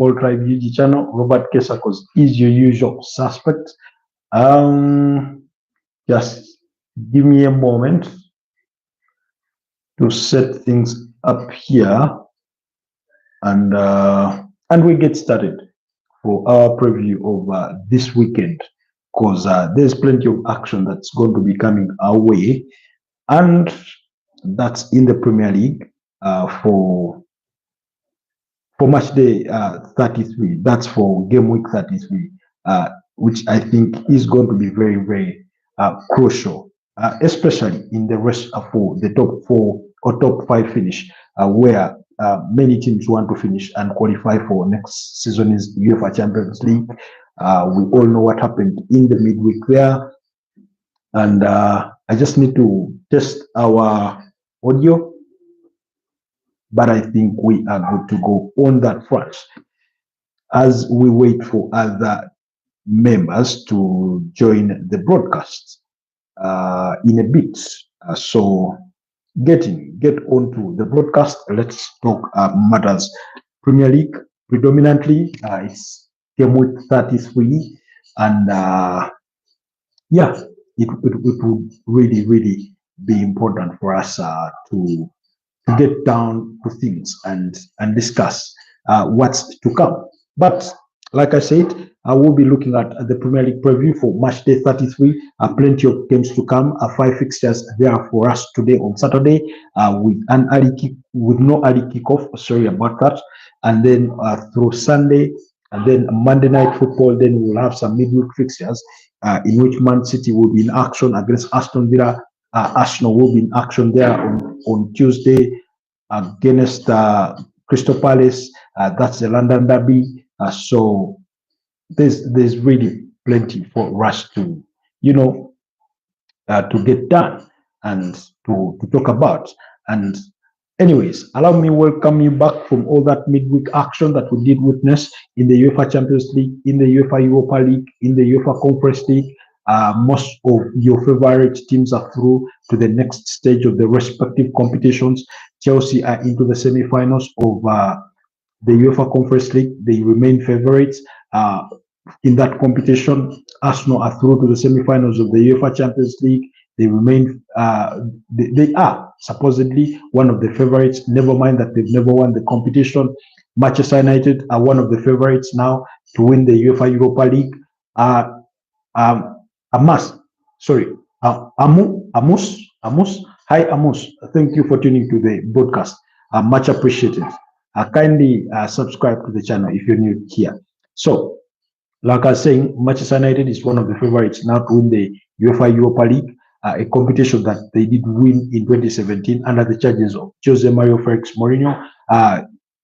Football Tribe UG channel. Robert Kesakos is your usual suspect. Just give me a moment to set things up here, and we get started for our preview of this weekend, because there's plenty of action that's going to be coming our way, and that's in the Premier League for match day 33. That's for game week 33, which I think is going to be very, very crucial, especially in the rest for the top 4 or top 5 finish, where many teams want to finish and qualify for next season's UEFA Champions League. We all know what happened in the midweek there, and I just need to test our audio, but I think we are good to go on that front as we wait for other members to join the broadcast in a bit. So get onto the broadcast. Let's talk matters. Premier League predominantly. It's game week 33, and yeah, it would really be important for us to get down to things and discuss what's to come. But like I said, I will be looking at the Premier League preview for match day 33. Plenty of games to come. 5 fixtures there for us today on Saturday, with no early kickoff. Sorry about that. And then through Sunday, and then Monday Night Football. Then we'll have some midweek fixtures in which Man City will be in action against Aston Villa. Arsenal will be in action there on Tuesday against Crystal Palace. That's the London Derby. So there's really plenty for us to to get done and to talk about. And anyways, allow me welcome you back from all that midweek action that we did witness in the UEFA Champions League, in the UEFA Europa League, in the UEFA Conference League. Most of your favorite teams are through to the next stage of the respective competitions. Chelsea are into the semi-finals of the UEFA Conference League. They remain favorites in that competition. Arsenal are through to the semi-finals of the UEFA Champions League. They remain, they are supposedly one of the favorites. Never mind that they've never won the competition. Manchester United are one of the favorites now to win the UEFA Europa League. Amos. Hi, Amos. Thank you for tuning to the broadcast. Much appreciated. Kindly subscribe to the channel if you're new here. So, like I was saying, Manchester United is one of the favorites now to win the UEFA Europa League, a competition that they did win in 2017 under the charges of Jose Mario Felix Mourinho.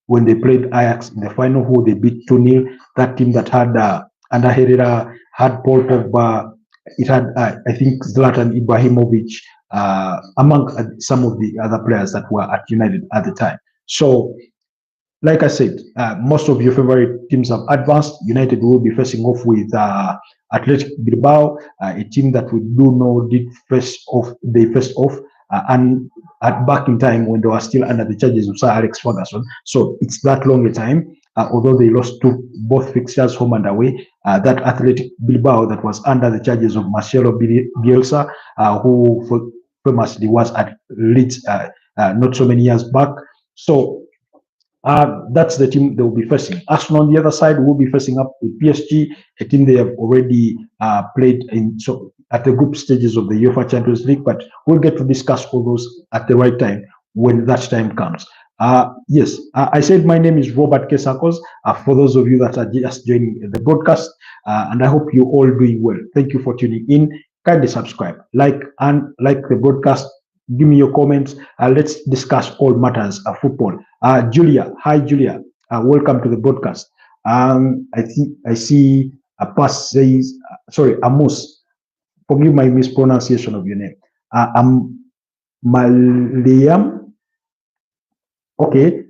When they played Ajax in the final, who they beat 2-0. That team that had under Herrera, had Paul Pogba, it had I think Zlatan Ibrahimovic, among some of the other players that were at United at the time. So, like I said, most of your favorite teams have advanced. United will be facing off with Athletic Bilbao, a team that we do know did face off. They faced off and back in time when they were still under the charges of Sir Alex Ferguson. So it's that long a time. Although they lost both fixtures home and away, that Athletic Bilbao that was under the charges of Marcelo Bielsa, who famously was at Leeds not so many years back. So that's the team they will be facing. Arsenal on the other side will be facing up with PSG, a team they have already played in at the group stages of the UEFA Champions League, but we'll get to discuss all those at the right time when that time comes. Yes, I said my name is Robert Kesakos. For those of you that are just joining the broadcast, and I hope you're all doing well. Thank you for tuning in. Kindly subscribe, like the broadcast. Give me your comments. Let's discuss all matters of football. Julia, hi Julia. Welcome to the broadcast. I see a pass says, sorry, Amos. Forgive my mispronunciation of your name. Maliam. Okay,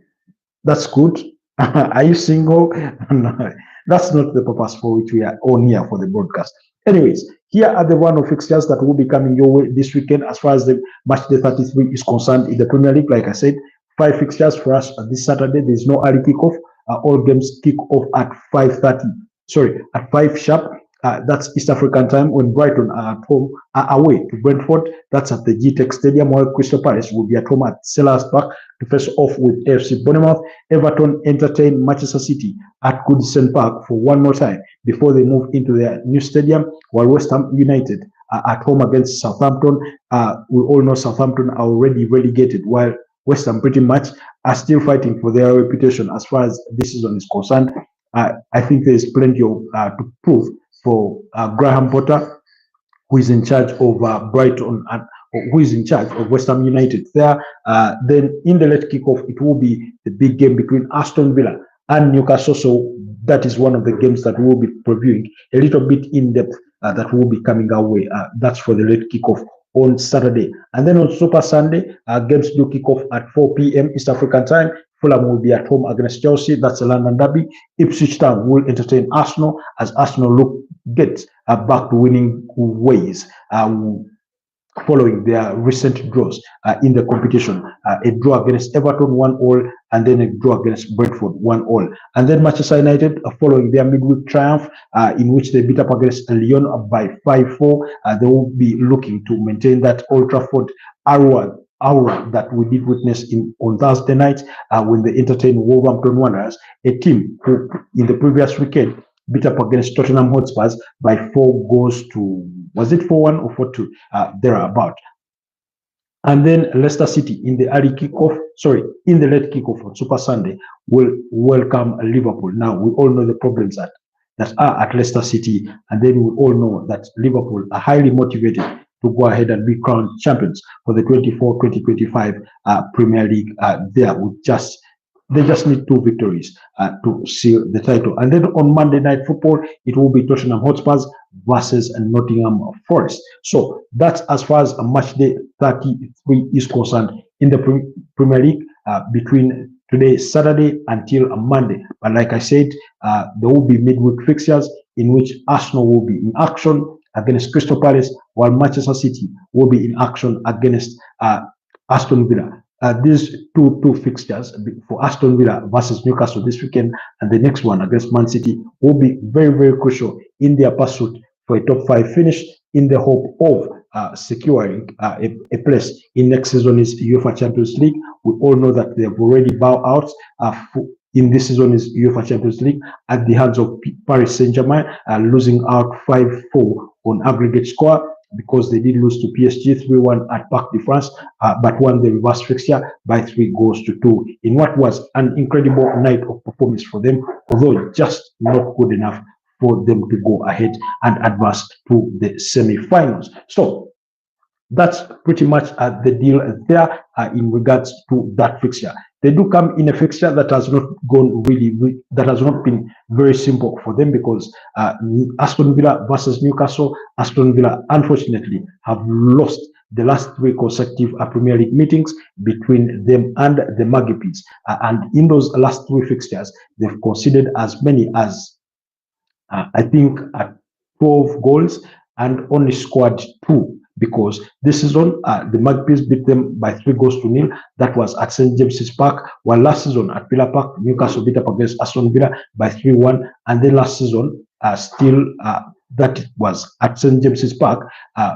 that's good. Are you single? No, that's not the purpose for which we are on here for the broadcast. Anyways, here are the run of fixtures that will be coming your way this weekend as far as the match day 33 is concerned in the Premier League. Like I said, 5 fixtures for us this Saturday. There's no early kickoff. All games kick off at 5:30. Sorry, at 5 sharp. That's East African time when Brighton are at home, away to Brentford. That's at the GTEC Stadium, while Crystal Palace will be at home at Selhurst Park to face off with AFC Bournemouth. Everton entertain Manchester City at Goodison Park for one more time before they move into their new stadium, while West Ham United are at home against Southampton. We all know Southampton are already relegated, while West Ham pretty much are still fighting for their reputation as far as this season is concerned. I think there is plenty of to prove for Graham Potter, who is in charge of Brighton and who is in charge of West Ham United there. Then in the late kickoff, it will be the big game between Aston Villa and Newcastle. So that is one of the games that we will be previewing a little bit in depth that will be coming our way. That's for the late kickoff on Saturday. And then on Super Sunday, games do kick off at 4 p.m. East African time. Fulham will be at home against Chelsea. That's a London derby. Ipswich Town will entertain Arsenal as Arsenal gets back to winning ways following their recent draws in the competition. A draw against Everton 1-1, and then a draw against Brentford 1-1. And then Manchester United, following their midweek triumph in which they beat up against Lyon by 5-4, they will be looking to maintain that Old Trafford aura that we did witness on Thursday night when they entertained Wolverhampton Wanderers, a team who in the previous weekend beat up against Tottenham Hotspurs by 4 goals to, was it 4-1 or 4-2? Thereabout. And then Leicester City in the late kickoff on Super Sunday will welcome Liverpool. Now we all know the problems that are at Leicester City, and then we all know that Liverpool are highly motivated to go ahead and be crowned champions for the 24-2025 Premier League. They just need 2 victories to seal the title. And then on Monday Night Football, it will be Tottenham Hotspurs versus Nottingham Forest. So that's as far as match day 33 is concerned in the Premier League between today, Saturday, until Monday. But like I said, there will be midweek fixtures in which Arsenal will be in action against Crystal Palace, while Manchester City will be in action against Aston Villa. These two fixtures for Aston Villa versus Newcastle this weekend and the next one against Man City will be very, very crucial in their pursuit for a top 5 finish in the hope of securing a place in next season's UEFA Champions League. We all know that they have already bowed out in this season's UEFA Champions League at the hands of Paris Saint-Germain, losing out 5-4 on aggregate score, because they did lose to PSG 3-1 at Parc de France, but won the reverse fixture by 3 goals to 2 in what was an incredible night of performance for them, although just not good enough for them to go ahead and advance to the semi-finals. So that's pretty much the deal there in regards to that fixture. They do come in a fixture that has not that has not been very simple for them, because Aston Villa versus Newcastle, Aston Villa unfortunately have lost the last 3 consecutive Premier League meetings between them and the Magpies. And in those last 3 fixtures, they've conceded as many as, I think, 12 goals and only scored 2. Because this season, the Magpies beat them by 3 goals to 0. That was at St. James's Park. While last season at Villa Park, Newcastle beat up against Aston Villa by 3-1. And then last season, that was at St. James's Park,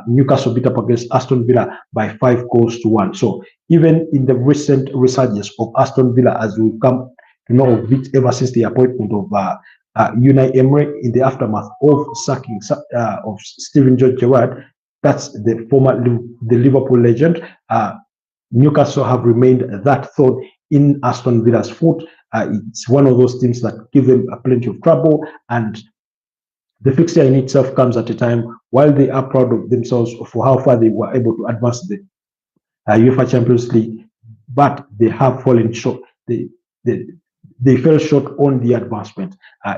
Newcastle beat up against Aston Villa by 5 goals to 1. So even in the recent resurgence of Aston Villa, as we've come to know of it ever since the appointment of Unai Emery in the aftermath of sacking of Steven Gerrard, that's the Liverpool legend. Newcastle have remained that thorn in Aston Villa's foot. It's one of those teams that give them plenty of trouble, and the fixture in itself comes at a time while they are proud of themselves for how far they were able to advance the UEFA Champions League, but they have fallen short. They fell short on the advancement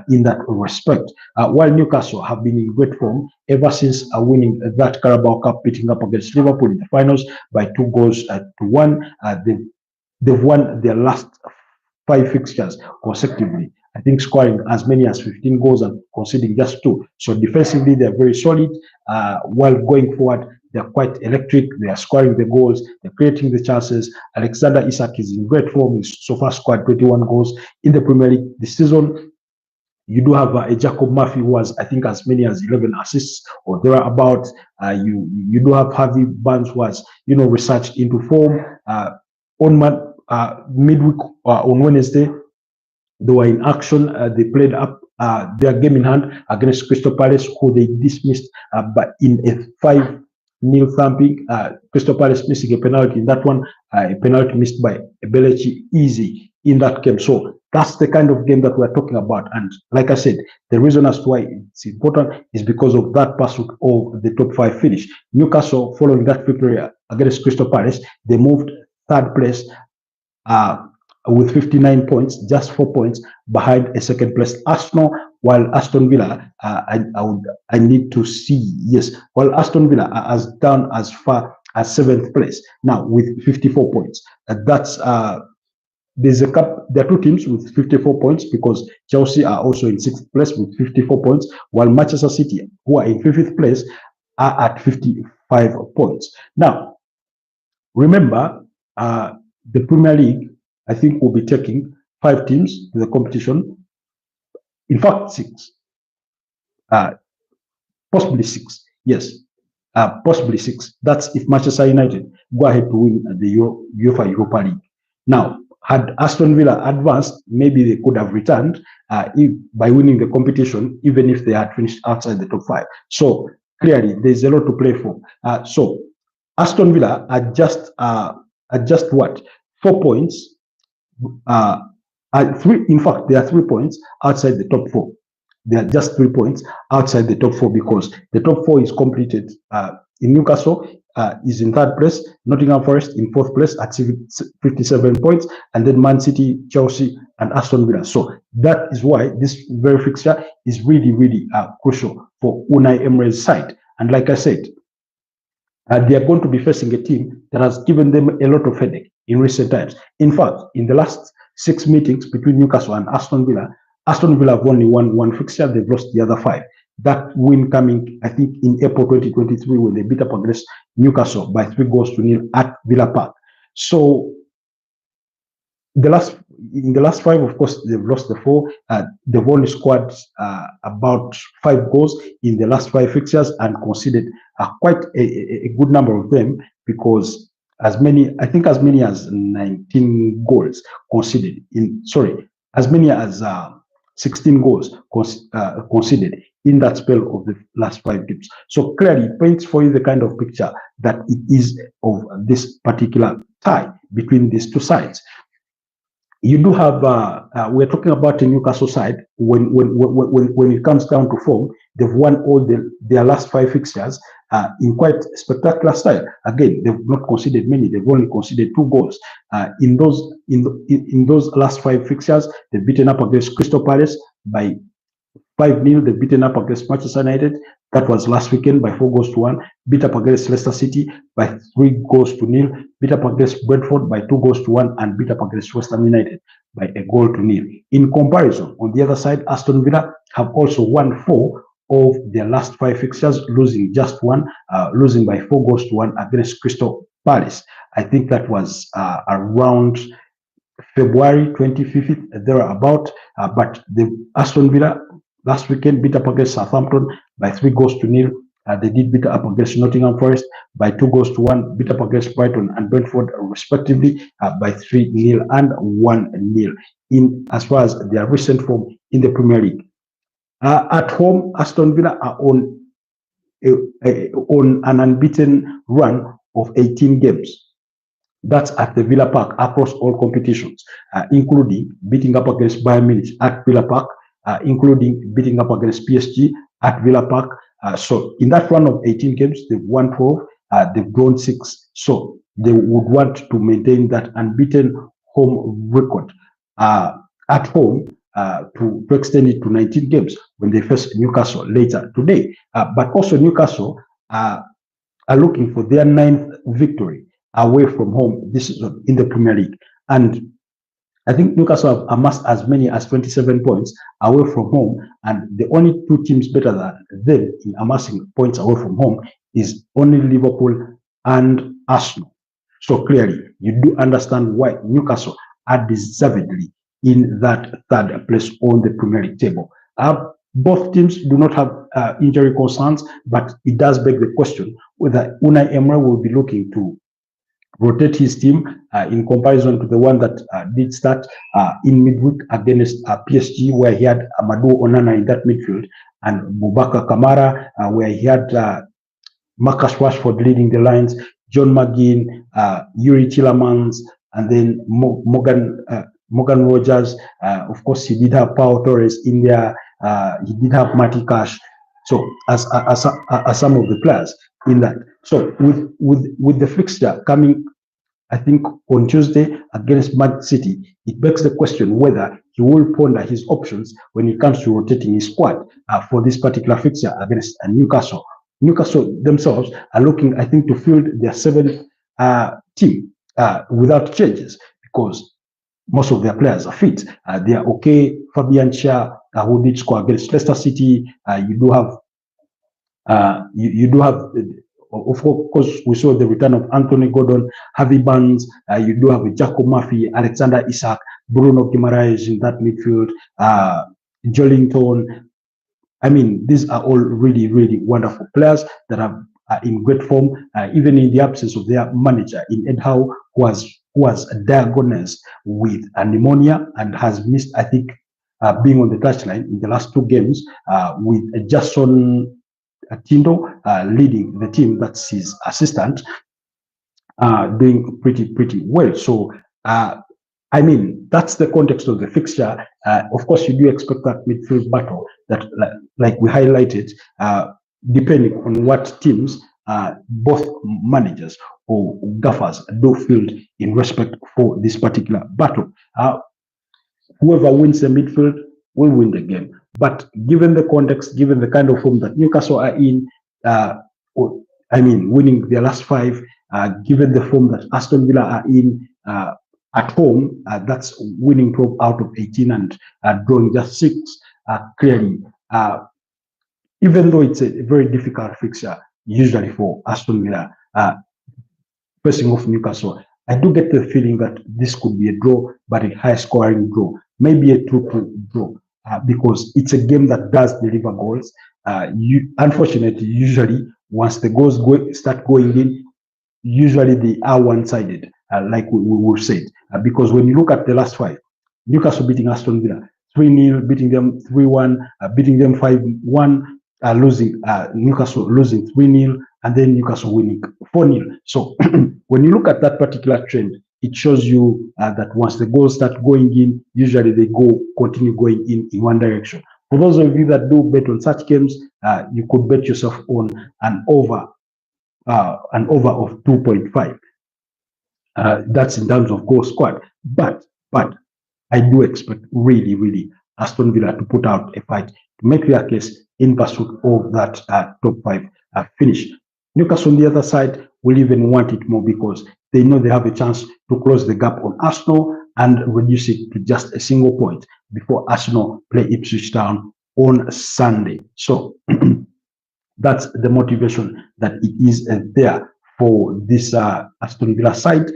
in that respect. While Newcastle have been in great form ever since winning that Carabao Cup, beating up against Liverpool in the finals by 2 goals to 1. They've won their last 5 fixtures consecutively, I think, scoring as many as 15 goals and conceding just 2. So defensively, they're very solid. While going forward, they're quite electric. They are scoring the goals. They're creating the chances. Alexander Isak is in great form. He's so far scored 21 goals in the Premier League this season. You do have a Jacob Murphy who has, I think, as many as 11 assists or thereabout. You do have Harvey Barnes who has, researched into form. On midweek on Wednesday, they were in action. They played up their game in hand against Crystal Palace, who they dismissed but in a 5-0 thumping. Crystal Palace missing a penalty in that one, a penalty missed by Belechi easy in that game. So that's the kind of game that we're talking about. And like I said, the reason as to why it's important is because of that pursuit of the top 5 finish. Newcastle, following that victory against Crystal Palace, they moved third place with 59 points, just 4 points behind a second place Arsenal, while Aston Villa, I need to see, yes, while Aston Villa are as down as far as 7th place now with 54 points. There are 2 teams with 54 points because Chelsea are also in 6th place with 54 points, while Manchester City, who are in 5th place, are at 55 points. Now, remember, the Premier League, I think, will be taking 5 teams to the competition. In fact, 6. Possibly 6. Yes. Possibly 6. That's if Manchester United go ahead to win the UEFA Europa League. Now, had Aston Villa advanced, maybe they could have returned by winning the competition, even if they had finished outside the top 5. So clearly, there's a lot to play for. So Aston Villa are just what? 4 points. 3. In fact, there are 3 points outside the top 4. They are just 3 points outside the top 4 because the top 4 is completed. In Newcastle is in 3rd place, Nottingham Forest in 4th place at 57 points, and then Man City, Chelsea, and Aston Villa. So that is why this very fixture is really, really crucial for Unai Emery's side. And like I said, they are going to be facing a team that has given them a lot of headache in recent times. In fact, in the last 6 meetings between Newcastle and Aston Villa have only won 1 fixture. They've lost the other 5. That win coming, I think, in April 2023 when they beat up against Newcastle by 3-0 at Villa Park. So in the last 5, of course, they've lost the 4. They've only scored about 5 goals in the last 5 fixtures and conceded quite a good number of them, because as many as 19 goals conceded as many as 16 goals conceded in that spell of the last 5 games. So clearly it paints for you the kind of picture that it is of this particular tie between these 2 sides. You do have, we're talking about the Newcastle side. When it comes down to form, they've won all their last 5 fixtures in quite spectacular style. Again, they've not conceded many. They've only conceded 2 goals. In those last 5 fixtures, they've beaten up against Crystal Palace by 5-0. They've beaten up against Manchester United. That was last weekend by 4-1. Beat up against Leicester City by 3-0. Beat up against Brentford by 2-1, and beat up against West Ham United by 1-0. In comparison, on the other side, Aston Villa have also won 4 of their last 5 fixtures, losing just 1, losing by 4-1 against Crystal Palace. I think that was around February 25th, thereabout. But the Aston Villa last weekend beat up against Southampton by 3-0. They did beat up against Nottingham Forest by 2-1, beat up against Brighton and Brentford respectively by 3-0 and 1-0 in as far as their recent form in the Premier League. At home, Aston Villa are on an unbeaten run of 18 games. That's at the Villa Park across all competitions, including beating up against Bayern Munich at Villa Park, including beating up against PSG at Villa Park. So in that run of 18 games, they've won 12, they've drawn 6. So they would want to maintain that unbeaten home record at home to extend it to 19 games when they face Newcastle later today. But also Newcastle are looking for their 9th victory away from home this season in the Premier League. And I think Newcastle have amassed as many as 27 points away from home, and the only 2 teams better than them in amassing points away from home is only Liverpool and Arsenal. So clearly, you do understand why Newcastle are deservedly in that third place on the Premier League table. Both teams do not have injury concerns, but it does beg the question whether Unai Emery will be looking to rotate his team in comparison to the one that did start in midweek against PSG, where he had Amadou Onana in that midfield, and Boubacar Kamara, where he had Marcus Rashford leading the lines, John McGinn, Yuri Tillemans, and then Morgan Rogers. Of course, he did have Pau Torres in there. He did have Matty Cash. So as some of the players in that. So with the fixture coming, I think on Tuesday against Man City, it begs the question whether he will ponder his options when it comes to rotating his squad for this particular fixture against Newcastle. Newcastle themselves are looking, I think, to field their seventh team without changes because most of their players are fit. They are okay. Fabian Schär, who did score against Leicester City. You do have, of course, we saw the return of Anthony Gordon, Harvey Barnes. You do have Jacob Murphy, Alexander Isak, Bruno Guimaraes in that midfield, Joelinton. I mean, these are all really, really wonderful players that are in great form, even in the absence of their manager in Ed Howe, who was diagnosed with pneumonia and has missed, I think, being on the touchline in the last two games, with Jason Tindo leading the team. That's his assistant, doing pretty well. So I mean, that's the context of the fixture. Of course, you do expect that midfield battle that, like we highlighted, depending on what teams both managers or gaffers do field in respect for this particular battle. Whoever wins the midfield will win the game. But given the context, given the kind of form that Newcastle are in, winning their last five, given the form that Aston Villa are in at home, that's winning 12 out of 18 and drawing just 6, clearly. Even though it's a very difficult fixture, usually for Aston Villa, facing off Newcastle, I do get the feeling that this could be a draw, but a high-scoring draw, maybe a 2-2 draw, because it's a game that does deliver goals. Unfortunately, usually, once the goals start going in, usually they are one-sided, like we said, because when you look at the last 5, Newcastle beating Aston Villa 3-0, beating them 3-1, beating them 5-1, losing Newcastle losing 3-0, and then Newcastle winning 4-0. So when you look at that particular trend, it shows you that once the goals start going in, usually they continue going in one direction. For those of you that do bet on such games, you could bet yourself on an over of 2.5. That's in terms of goal scored. But I do expect really Aston Villa to put out a fight to make their case in pursuit of that top 5 finish. Newcastle on the other side will even want it more because they know they have a chance to close the gap on Arsenal and reduce it to just a single point before Arsenal play Ipswich Town on Sunday. So that's the motivation that it is there for this Aston Villa side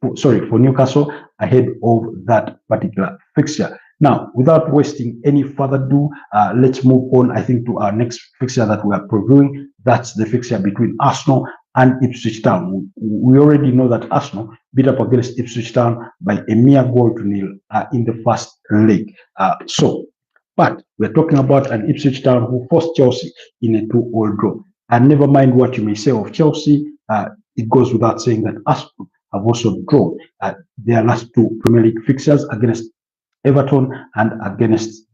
for Newcastle ahead of that particular fixture. Now, without wasting any further ado, let's move on, I think, to our next fixture that we are previewing. That's the fixture between Arsenal and Ipswich Town. We already know that Arsenal beat up against Ipswich Town by a mere goal to nil in the first leg. But we're talking about an Ipswich Town who forced Chelsea in a 2-all draw. And never mind what you may say of Chelsea, it goes without saying that Arsenal have also drawn their last 2 Premier League fixtures against Everton and against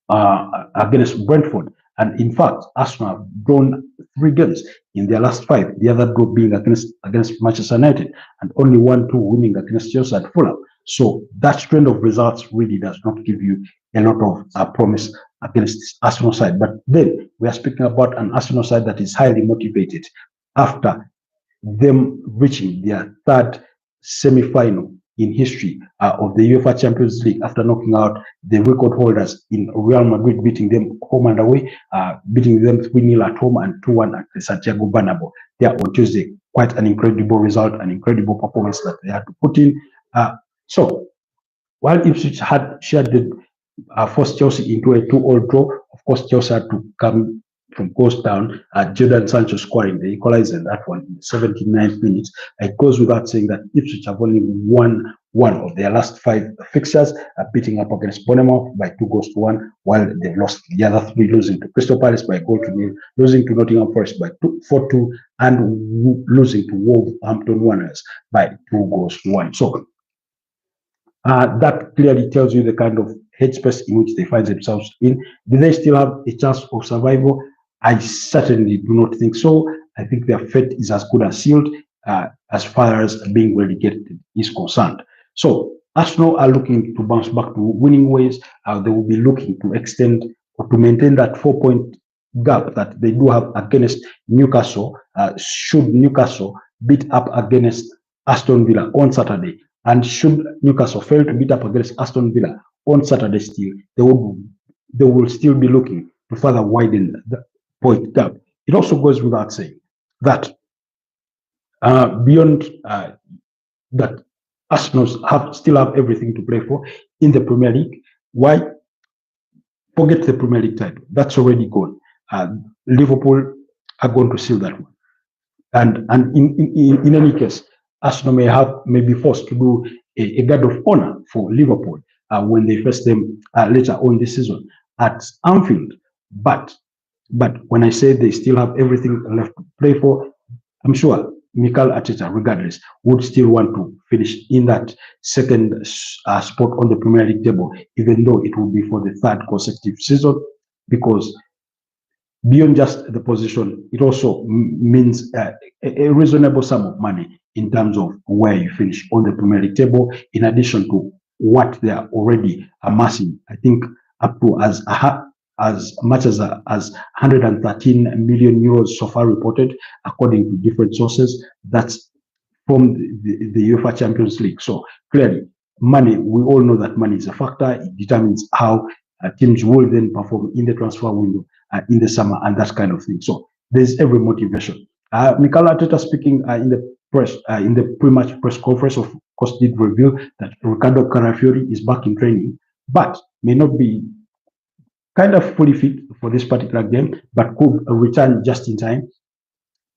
Brentford. And in fact, Arsenal have drawn 3 games in their last 5, the other draw being against Manchester United, and only 1-2 winning against Chelsea at Fulham. So that trend of results really does not give you a lot of promise against this Arsenal side. But then we are speaking about an Arsenal side that is highly motivated after them reaching their 3rd semi-final in history of the UEFA Champions League after knocking out the record holders in Real Madrid, beating them home and away, beating them 3-0 at home and 2-1 at the Santiago Bernabeu there on Tuesday. Quite an incredible result, an incredible performance that they had to put in. So while Ipswich had shared the forced Chelsea into a 2-all draw, of course Chelsea had to come from goals down. Jadon Sancho scoring the equalizer in that one in the 79th minute. It goes without saying that Ipswich have only won one of their last 5 fixtures, beating up against Bournemouth by 2-1, while they lost the other 3, losing to Crystal Palace by 1-0, losing to Nottingham Forest by 4-2, and losing to Wolverhampton Wanderers by 2-1. So that clearly tells you the kind of headspace in which they find themselves in. Do they still have a chance of survival? I certainly do not think so. I think their fate is as good as sealed as far as being relegated is concerned. So Arsenal are looking to bounce back to winning ways. They will be looking to extend or to maintain that 4-point gap that they do have against Newcastle. Should Newcastle beat up against Aston Villa on Saturday, and should Newcastle fail to beat up against Aston Villa on Saturday still, they will still be looking to further widen the point gap. It also goes without saying that beyond that, Arsenal still have everything to play for in the Premier League. Why? Forget the Premier League title. That's already gone. Liverpool are going to seal that one. And in any case, Arsenal may be forced to do a guard of honor for Liverpool when they face them later on this season at Anfield. But when I say they still have everything left to play for, I'm sure Mikel Arteta, regardless, would still want to finish in that second spot on the Premier League table, even though it will be for the 3rd consecutive season, because beyond just the position, it also means a reasonable sum of money in terms of where you finish on the Premier League table, in addition to what they are already amassing. I think up to as much as 113 million euros so far reported, according to different sources. That's from the UEFA Champions League. So clearly, money, we all know that money is a factor. It determines how teams will then perform in the transfer window in the summer and that kind of thing. So there's every motivation. Mikel Arteta speaking in the press, in the pre-match press conference, of course, did reveal that Ricardo Carafiori is back in training, but may not be kind of fully fit for this particular game, but could return just in time,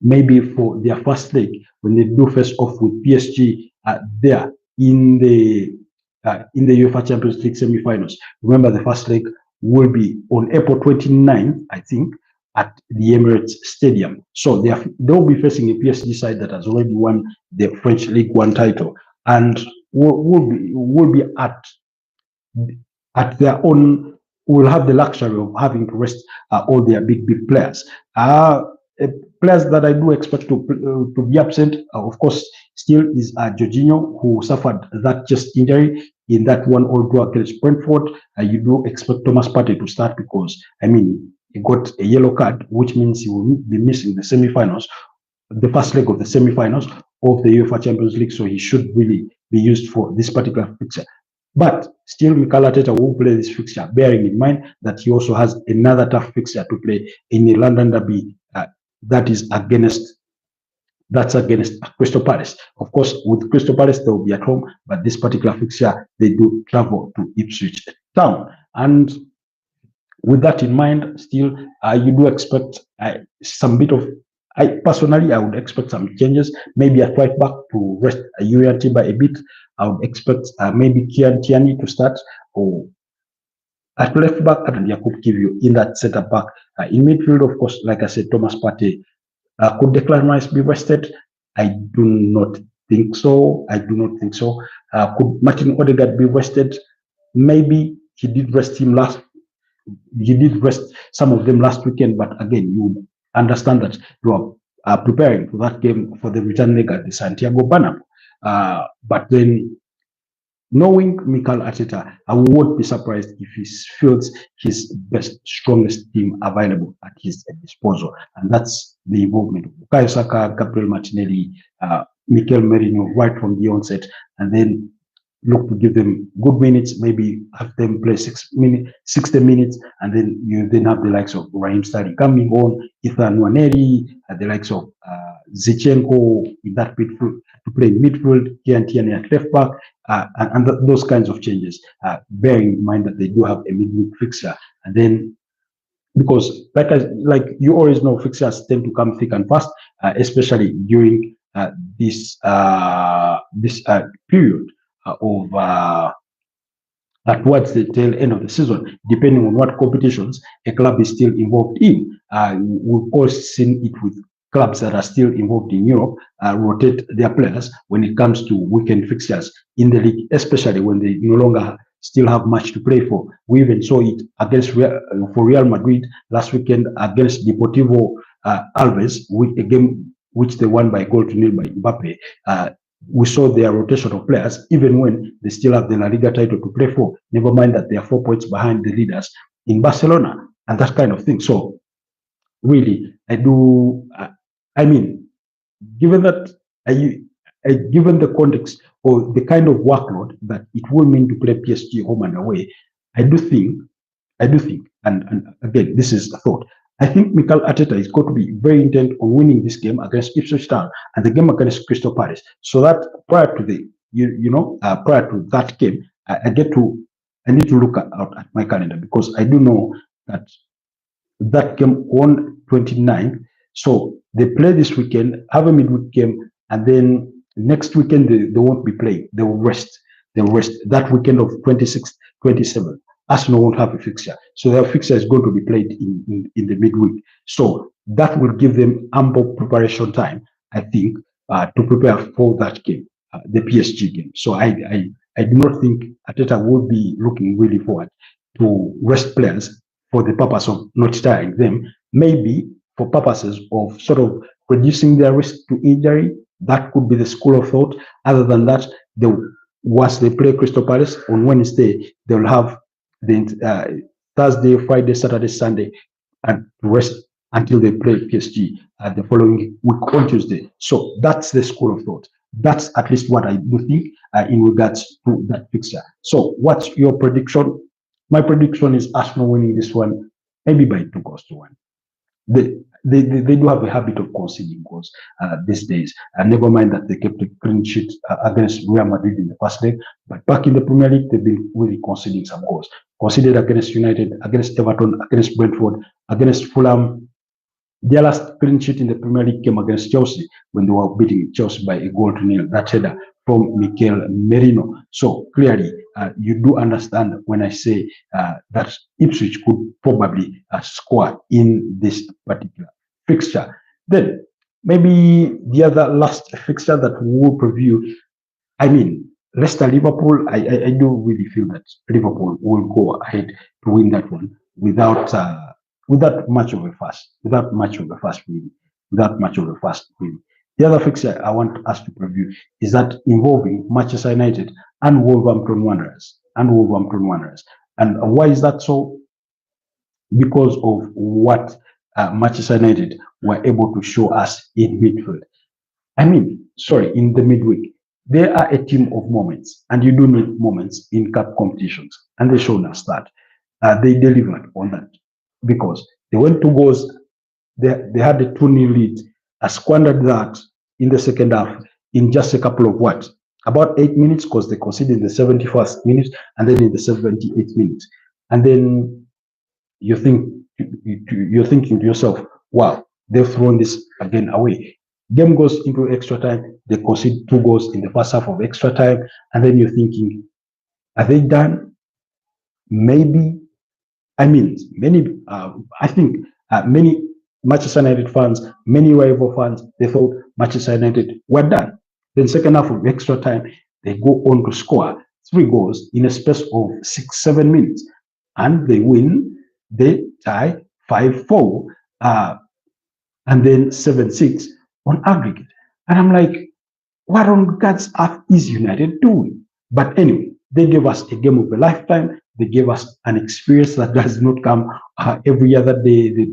maybe for their first leg when they do face off with PSG there in the UEFA Champions League semi-finals. Remember, the first leg will be on April 29th, I think, at the Emirates Stadium. So they'll be facing a PSG side that has already won the French League One title, and will be at their own. Will have the luxury of having to rest all their big players. Players that I do expect to be absent, of course, still is Jorginho, who suffered that chest injury in that 1-all draw against Brentford. You do expect Thomas Partey to start because, I mean, he got a yellow card, which means he will be missing the semi-finals, the first leg of the semi-finals of the UEFA Champions League. So he should really be used for this particular fixture. But still, Mikel Arteta will play this fixture, bearing in mind that he also has another tough fixture to play in the London derby. That's against Crystal Palace. Of course, with Crystal Palace, they will be at home, but this particular fixture, they do travel to Ipswich Town. And with that in mind, still, you do expect some bit of. I would expect some changes, maybe at right back to rest Yurian Timber a bit. I would expect maybe Kian Tierney to start, or at left back, and Jakub Kiwior in that center back. In midfield, of course, like I said, Thomas Partey. Could Declan Rice be rested? I do not think so. Could Martin Odegaard be rested? Maybe he did rest some of them last weekend, but again, you understand that you are preparing for that game, for the return leg at the Santiago Bernabeu. But then, knowing Mikel Arteta, I won't be surprised if he fields his best, strongest team available at his disposal, and that's the involvement of Bukayo Saka, Gabriel Martinelli, Mikel Merino right from the onset, and then look to give them good minutes, maybe have them play 60 minutes, and then you then have the likes of Raheem Sterling coming on, Ethan Nwaneri, the likes of Zichenko in that midfield to play midfield, Kian Tierney at left back, and those kinds of changes, bearing in mind that they do have a midweek fixture. And then, because like you always know, fixtures tend to come thick and fast, especially during this period of towards the tail end of the season, depending on what competitions a club is still involved in. We've all seen it with clubs that are still involved in Europe rotate their players when it comes to weekend fixtures in the league, especially when they no longer still have much to play for. We even saw it against for Real Madrid last weekend against Deportivo Alves, a game which they won by a goal to nil by Mbappe. We saw their rotation of players, even when they still have the La Liga title to play for, never mind that they are 4 points behind the leaders in Barcelona and that kind of thing. So really, I mean, given that, given the context or the kind of workload that it will mean to play PSG home and away, I do think, and again, this is a thought, I think Mikel Arteta is going to be very intent on winning this game against Ipswich Town and the game against Crystal Palace, so that prior to the prior to that game, I need to look out at my calendar, because I do know that game on 29th. So they play this weekend, have a midweek game, and then next weekend they won't be playing. They will rest. They'll rest that weekend of 26th, 27th. Arsenal won't have a fixture, so their fixture is going to be played in the midweek. So that will give them ample preparation time, I think, to prepare for that game, the PSG game. So I do not think Arteta will be looking really forward to rest players for the purpose of not tiring them, maybe for purposes of sort of reducing their risk to injury. That could be the school of thought. Other than that, once they play Crystal Palace on Wednesday, they'll have the Thursday, Friday, Saturday, Sunday, and rest until they play PSG the following week on Tuesday. So that's the school of thought. That's at least what I do think in regards to that fixture. So what's your prediction? My prediction is Arsenal winning this one, maybe by 2-1. They do have a habit of conceding goals these days. And never mind that they kept a clean sheet against Real Madrid in the first leg, but back in the Premier League, they've been really conceding some goals. Conceded against United, against Everton, against Brentford, against Fulham. Their last clean sheet in the Premier League came against Chelsea when they were beating Chelsea by a goal to nil. That header from Mikel Merino. So clearly, you do understand when I say that Ipswich could probably score in this particular fixture. Then maybe the other last fixture that we will preview, I mean, Leicester Liverpool. I do really feel that Liverpool will go ahead to win that one without much of a fuss, without much of a fuss, really. The other fixture I want us to preview is that involving Manchester United and Wolverhampton Wanderers. And why is that so? Because of what Manchester United were able to show us in midfield. In the midweek. They are a team of moments, and you do need moments in cup competitions, and they showed us that. They delivered on that, because they went 2 goals. They had a 2-0 lead, squandered that in the second half in just a couple of about 8 minutes, because they conceded in the 71st minute and then in the 78th minute. And then you're thinking to yourself, wow, they've thrown this again away. Game goes into extra time. They concede 2 goals in the first half of extra time, and then you're thinking, are they done? Maybe. I think many Manchester United fans, many rival fans, they thought Manchester United were done. Then second half of extra time, they go on to score 3 goals in a space of 6-7 minutes, and they win. They tie 5-4, and then 7-6 on aggregate. And I'm like, what on God's earth is United doing? But anyway, they gave us a game of a lifetime. They gave us an experience that does not come every other day. They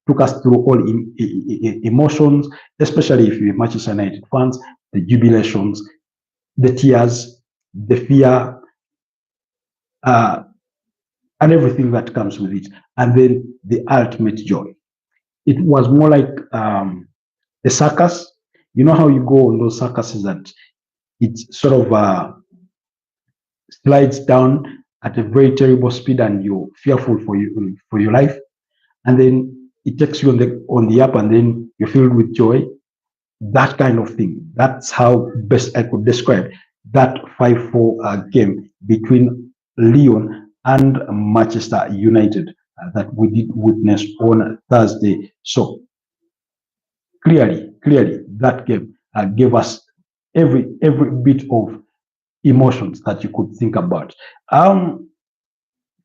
took us through all emotions, especially if you're Manchester United fans, the jubilations, the tears, the fear, and everything that comes with it, and then the ultimate joy. It was more like a circus. You know how you go on those circuses that it sort of slides down at a very terrible speed, and you're fearful for your life, and then it takes you on the up, and then you're filled with joy. That kind of thing. That's how best I could describe that 5-4 game between Lyon and Manchester United that we did witness on Thursday. So clearly, that game gave us every bit of emotions that you could think about.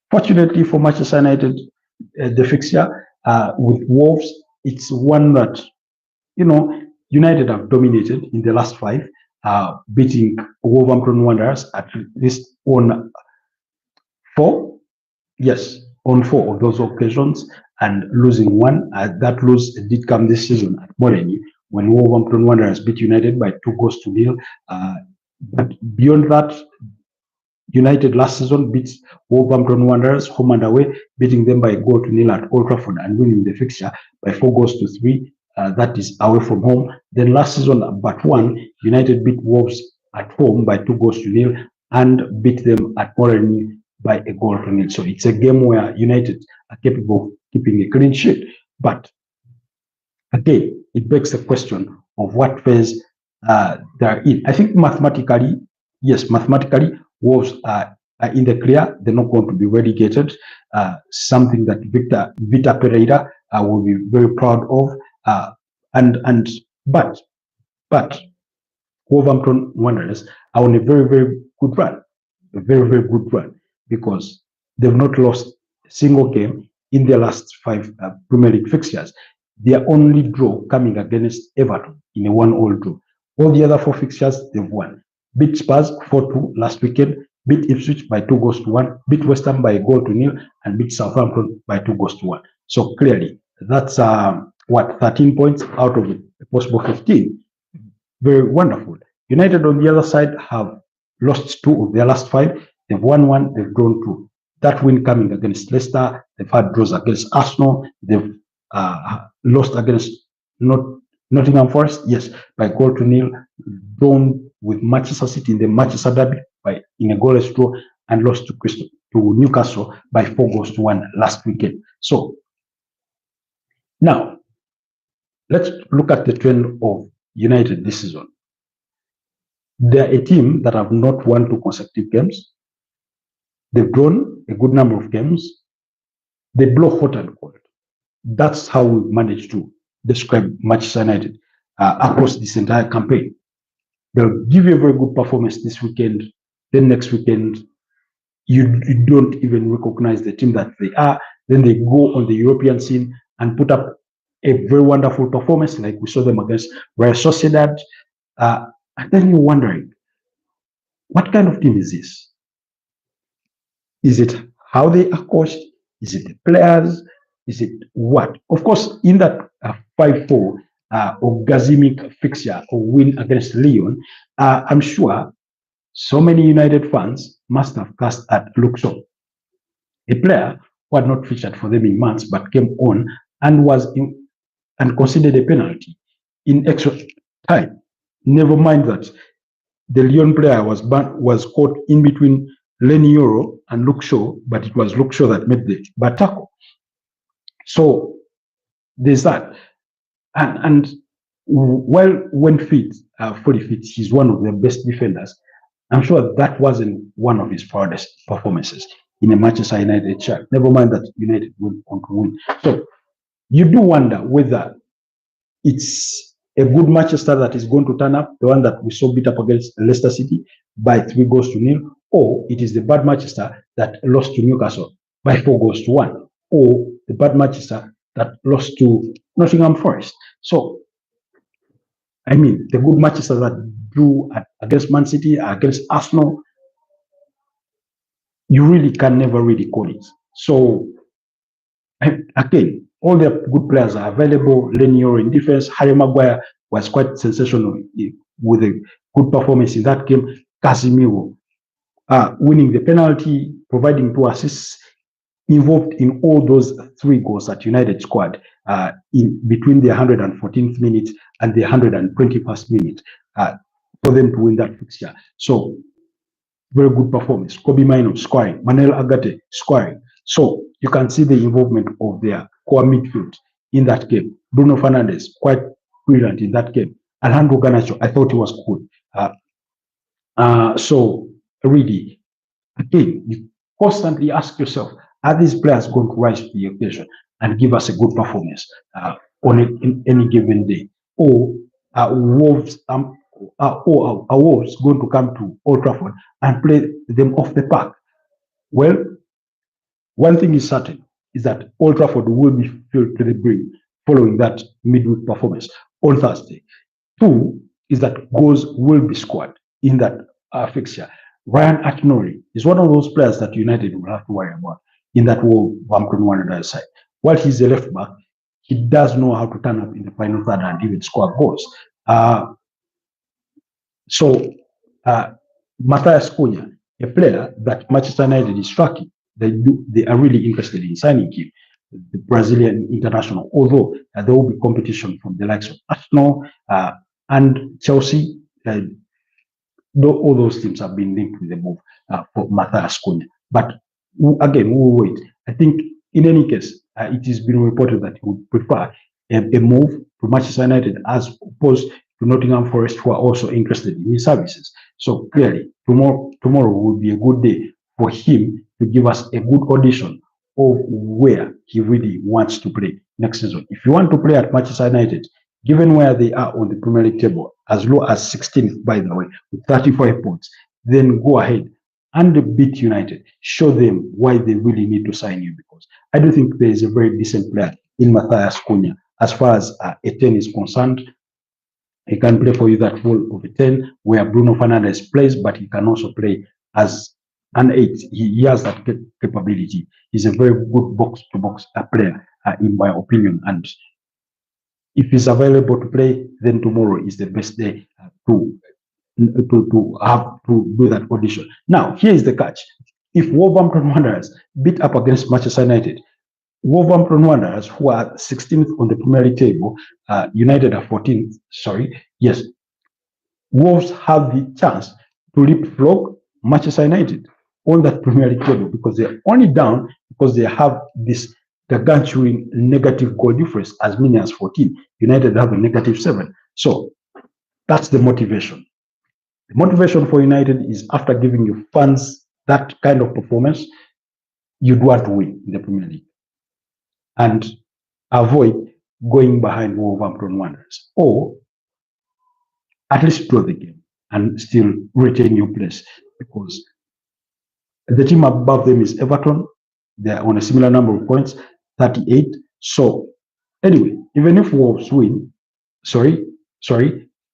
Fortunately for Manchester United, the fixture with Wolves, it's one that, you know, United have dominated in the last 5, beating Wolverhampton Wanderers at least on 4. Yes, on 4 of those occasions, and losing 1. That lose did come this season at Molineux when Wolverhampton Wanderers beat United by 2-0. But beyond that, United last season beat Wolverhampton Wanderers home and away, beating them by 1-0 at Old Trafford and winning the fixture by 4-3. That is away from home. Then last season, but 1, United beat Wolves at home by 2-0 and beat them at Molineux by 1-0. So it's a game where United are capable of keeping a clean sheet. But again, it begs the question of what phase they're in. I think mathematically, yes, mathematically, Wolves are in the clear. They're not going to be relegated. Something that Vita Pereira will be very proud of. But Wolverhampton Wanderers are on a very good run, a very good run, because they've not lost a single game in their last 5 Premier League fixtures. Their only draw coming against Everton in a 1-1 draw. All the other 4 fixtures they've won. Beat Spurs 4-2 last weekend, beat Ipswich by 2-1, beat West Ham by 1-0, and beat Southampton by 2-1. So clearly, that's 13 points out of a possible 15. Very wonderful. United on the other side have lost 2 of their last 5. They've won 1, they've drawn 2. That win coming against Leicester, they've had draws against Arsenal, they've lost against Nottingham Forest, yes, by 0-0, drawn with Manchester City in the Manchester Derby in a goalless draw, and lost to Newcastle by 4-1 last weekend. So now let's look at the trend of United this season. They're a team that have not won 2 consecutive games. They've drawn a good number of games. They blow hot and cold. That's how we managed to describe Manchester United across this entire campaign. They'll give you a very good performance this weekend. Then next weekend, you don't even recognize the team that they are. Then they go on the European scene and put up a very wonderful performance, like we saw them against Real Sociedad. And then you're wondering, what kind of team is this? Is it how they are coached? Is it the players? Is it what? Of course, in that 5-4 orgasmic fixture or win against Lyon, I'm sure so many United fans must have cast at Luke Shaw, a player who had not featured for them in months but came on and considered a penalty in extra time. Never mind that the Lyon player was caught in between Lenny Yoro and Luke Shaw, but it was Luke Shaw that made the bad tackle. So there's that. And while when fit, fully fit, he's one of the best defenders. I'm sure that wasn't one of his proudest performances in a Manchester United shirt. Never mind that United will win. So you do wonder whether it's a good Manchester that is going to turn up, the one that we saw beat up against Leicester City by 3-0, or it is the bad Manchester that lost to Newcastle by 4-1, or the bad Manchester that lost to Nottingham Forest. So, I mean, the good Manchester that drew against Man City, against Arsenal, you really can never really call it. So, again, all the good players are available. Lenior in defense. Harry Maguire was quite sensational with a good performance in that game. Casemiro winning the penalty, providing 2 assists, involved in all those 3 goals that United scored in between the 114th minute and the 121st minute for them to win that fixture. So very good performance. Kobe Mino scoring, Manuel Agate scoring. So you can see the involvement of their core midfield in that game. Bruno Fernandes, quite brilliant in that game. Alejandro Garnacho, I thought he was good. So really, again, you constantly ask yourself, are these players going to rise to the occasion and give us a good performance in any given day? Or are Wolves going to come to Old Trafford and play them off the park? Well, one thing is certain, is that Old Trafford will be filled to the brim following that midweek performance on Thursday. 2 is that goals will be scored in that fixture. Ryan Akinori is one of those players that United will have to worry about in that Wolverhampton Wanderers side. While he's a left back, he does know how to turn up in the final third and even score goals. Matthias Cunha, a player that Manchester United is tracking, they are really interested in signing him, the Brazilian international, although there will be competition from the likes of Arsenal and Chelsea. All those teams have been linked with the move for Matthias Cunha. But again, we will wait. I think in any case, it has been reported that he would prefer a move to Manchester United as opposed to Nottingham Forest, who are also interested in his services. So clearly, tomorrow will be a good day for him to give us a good audition of where he really wants to play next season. If you want to play at Manchester United, given where they are on the Premier League table, as low as 16th, by the way, with 35 points, then go ahead and beat United. Show them why they really need to sign you, because I do think there is a very decent player in Matthias Cunha. As far as a 10 is concerned, he can play for you that role of a 10 where Bruno Fernandes plays, but he can also play as an 8. He has that capability. He's a very good box-to-box player, in my opinion. And if he's available to play, then tomorrow is the best day to have to do that audition. Now, here is the catch. If Wolverhampton Wanderers beat up against Manchester United, Wolverhampton Wanderers, who are 16th on the Premier League table, United are 14th, sorry, yes, Wolves have the chance to leapfrog Manchester United on that Premier League table, because they're only down because they have this gargantuan negative goal difference, as many as 14. United have a -7. So that's the motivation. The motivation for United is, after giving your fans that kind of performance, you'd want to win in the Premier League and avoid going behind Wolverhampton Wanderers, or at least draw the game and still retain your place, because the team above them is Everton. They're on a similar number of points, 38. So anyway, even if Wolves win,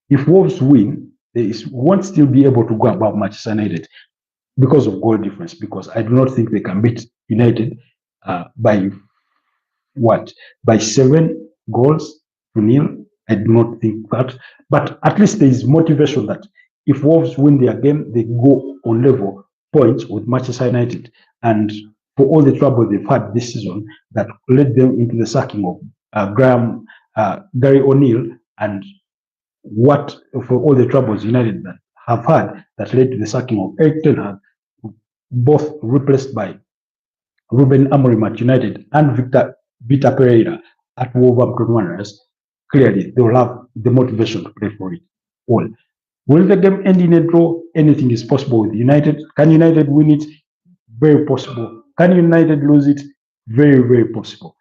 if Wolves win, they won't still be able to go above Manchester United because of goal difference, because I do not think they can beat United by 7 goals to nil. I do not think that, but at least there is motivation that if Wolves win their game, they go on level points with Manchester United. And for all the trouble they've had this season that led them into the sacking of Gary O'Neill, and for all the troubles United that have had that led to the sacking of Erik ten Hag, both replaced by Ruben Amorim at United and Vitor Pereira at Wolverhampton Wanderers, clearly they will have the motivation to play for it all. Will the game end in a draw? Anything is possible with United. Can United win it? Very possible. Can United lose it? Very, very possible.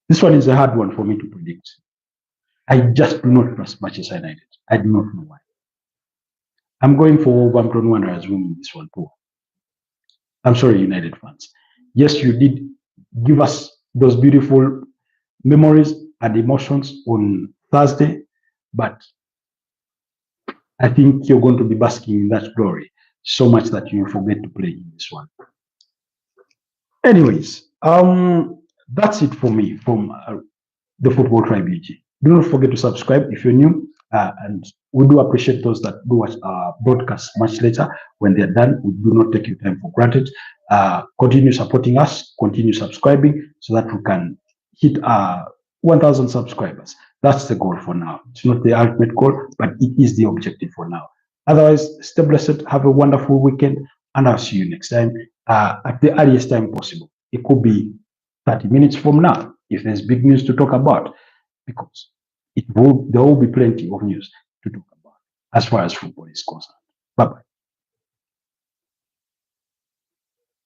This one is a hard one for me to predict. I just do not trust Manchester United. I do not know why. I'm going for Wolverhampton Wanderers winning this one too. I'm sorry, United fans. Yes, you did give us those beautiful memories and emotions on Thursday, but I think you're going to be basking in that glory so much that you forget to play in this one. Anyways, that's it for me from the Football Tribe UG. Do not forget to subscribe if you're new, and We do appreciate those that do watch our broadcast much later. When they're done, we do not take your time for granted. Continue supporting us, continue subscribing so that we can hit 1,000 subscribers. That's the goal for now. It's not the ultimate goal, but it is the objective for now. Otherwise, stay blessed, have a wonderful weekend, and I'll see you next time at the earliest time possible. It could be 30 minutes from now if there's big news to talk about, because there will be plenty of news to talk about as far as football is concerned. Bye-bye.